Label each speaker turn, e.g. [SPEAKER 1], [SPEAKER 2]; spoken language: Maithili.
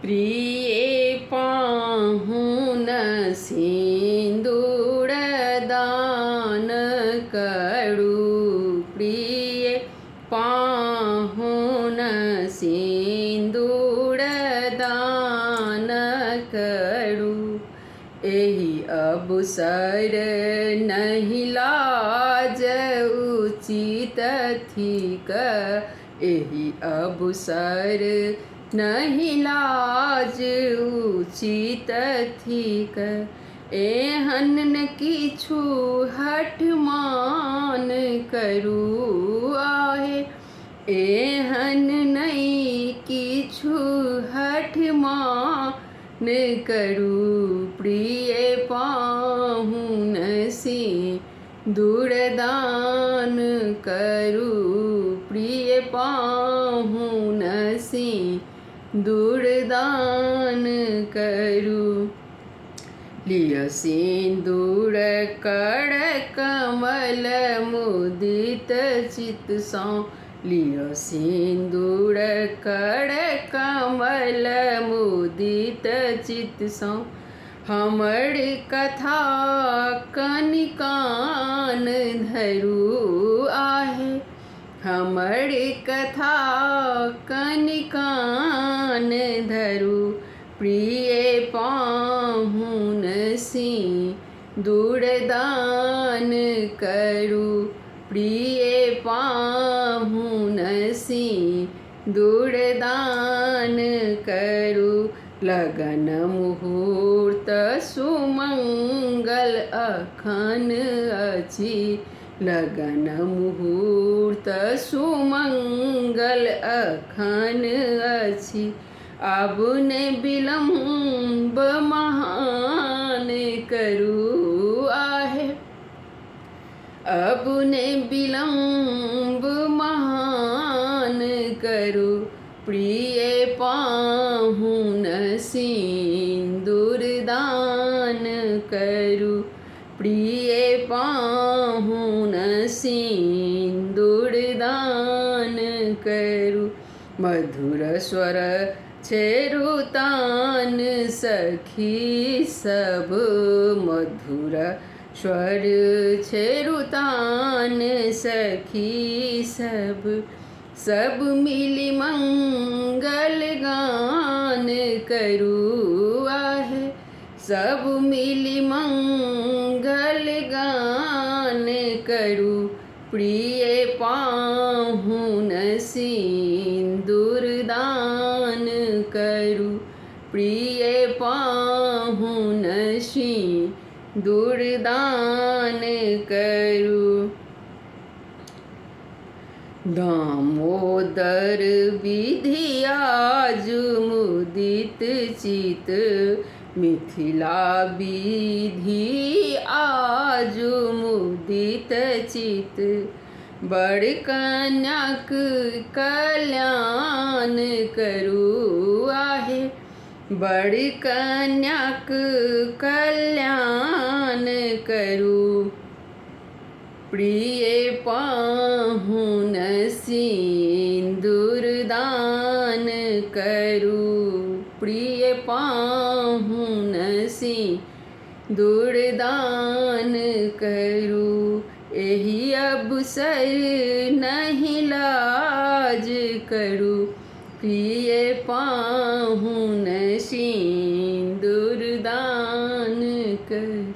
[SPEAKER 1] प्रिय पाहुन सिंदूर दान करू। प्रिय पाहुन सिंदूर दान करू। एहि अवसर नहीं लाज उचित थिक। एहि अवसर नहीं लाज उचित थिक। एहन न किछु हठ मान करू आहे। एहन नहीं किछु हठ मान करू। प्रिय पाहुन सिंदूर दान करू। प्रिय पाहुन सिंदूर दान करू। लिय सिंदूर कर कमल मुदित चित सौ। लिय सिंदूर कर कमल मुदित चित सौ। हमर कथा कनि कान धरू आहे। हमर कथा कनि कान धरू। प्रिय पाहुन सिंदूर दान करू। प्रिय पाहुन सिंदूर दान करू। लगन मुहूर्त सुमंगल अखन अछि। लगन मुहूर्त सुमंगल अखन अछि। अब ने विलम्ब महान करू आहे। अब ने विलम्ब महान करू। प्रिय पाहुन सिंदूर दान करू। प्रिय पाहुन सिंदूर दान करू। मधुर स्वर छेरुतान सखी सब। मधुर स्वर छेरुतान सखी सब। सब मिली मंगल गान करू आहे। सब मिली मंगल गान करू। प्रिय पाहुन सिंदूर दान करू। प्रिय पाहुन सिंदूर दान करू। दामोदर विधि आज मुदित चित। मिथिला विधि आज मुदित चित। बड़ कन्याक कल्याण करू आहे। बड़ कन्याक कल्याण करू। प्रिय पाहुन सिंदूर दान करू। प्रिय पाहुन सिंदूर दान करू। एहि अवसर नहीं लाज करू। प्रिय पाहुन सिंदूर दान करू।